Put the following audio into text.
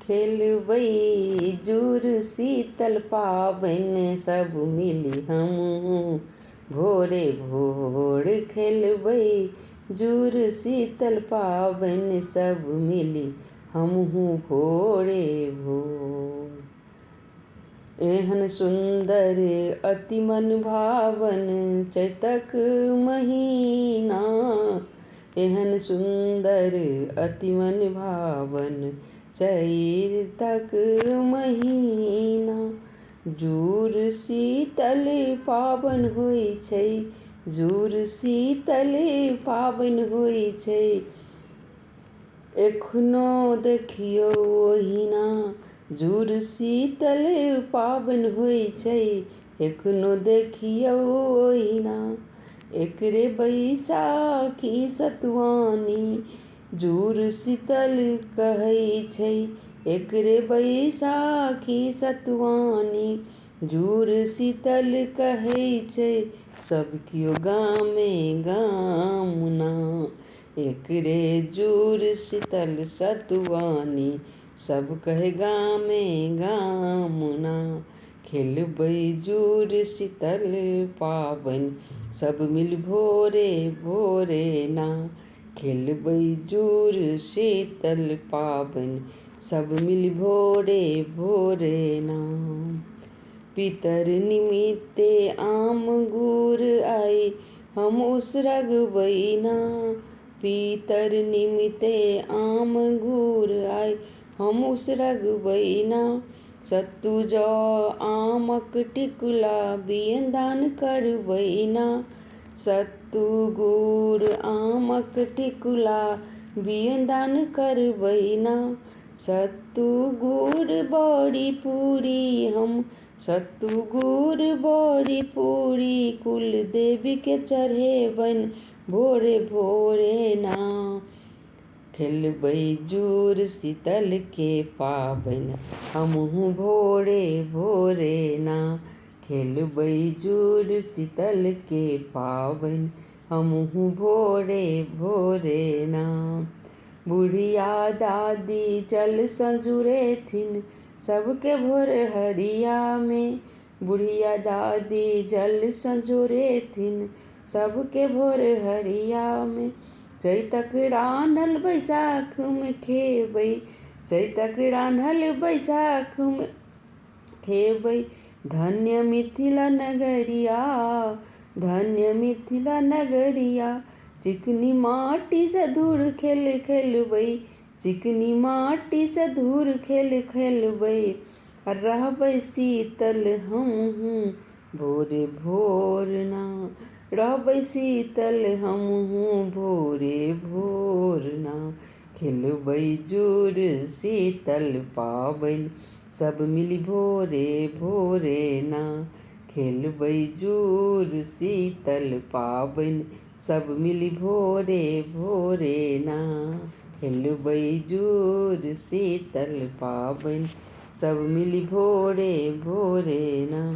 खेलबै जुर शीतल पाबनि सब मिली हमहूँ भोरे भोर खेलबै जुर शीतल पाबनि सब मिली हमहूँ भोरे भोर। एहन सुन्दर अति मन भावन चैतक महीना, एहन सुन्दर अति मन भावन चैतक महीना। जुर शीतल पाबन होइ छै, जुर शीतल पाबन होइ छै, एखनो देखियौ ओहिना। जुर शीतल पाबन होइ छै, एखनो देखियौ ओहिना। एकरे बैसाखी सतुआनी जुर शीतल कहै छै, एकरे बैसाखी सतुआनी जुर शीतल कहै छै। सब कियो गामे गामुना एकरे जुर शीतल सतुआनी सब कहे गामे गामुना। खेलबै जुर शीतल पाबनि सब मिल भोरे भोरे ना, खेलबै जुर शीतल पाबनि सब मिल भोरे भोरे ना। पितर निमित्ते आम गुड़ आई हम उसरगबै ना, पितर निमित्ते आम गुड़ आई हम उसरगबै ना। सत्तू जौ आमक टिकुला बियन दान करबै ना, सत्तू गुड़ आमक टिकुला बियन दान करबै ना। सत्तू गुड़ बड़ी पूरी हम, सत्तू गुड़ बड़ी पूरी कुल देवी के चढ़ेबनि भोरे भोरे ना। खेलबै जुर शीतल के पाबनि हमहूँ भोरे भोरे ना, खेलबै जुर शीतल के पाबनि हमहूँ भोरे भोरे ना। बुढ़िया दादी जल संजुरेथिन सबके भोर हरिया में, बुढ़िया दादी जल संजुरेथिन सबके भोर हरिया में। चैतक रान्हल बैसाख में खेबै, चैतक रान्हल बैसाख में खेबै। धन्य मिथिला नगरिया, धन्य मिथिला नगरिया, चिकनी माटी से धूर खेल खेलबै, चिकनी माटी से धूर खेल खेलबै। रहबै शीतल हमहूँ भोरे भोर ना, रहबै शीतल हमहूँ भोरे भोर ना। खेलबै जुर शीतल पाबनि सब मिली भोरे भोरे ना, खेलबै जुर शीतल पाबनि सब मिली भोरे भोरे ना। खेलबै जुर शीतल पाबनि सब मिली भोरे भोरे ना।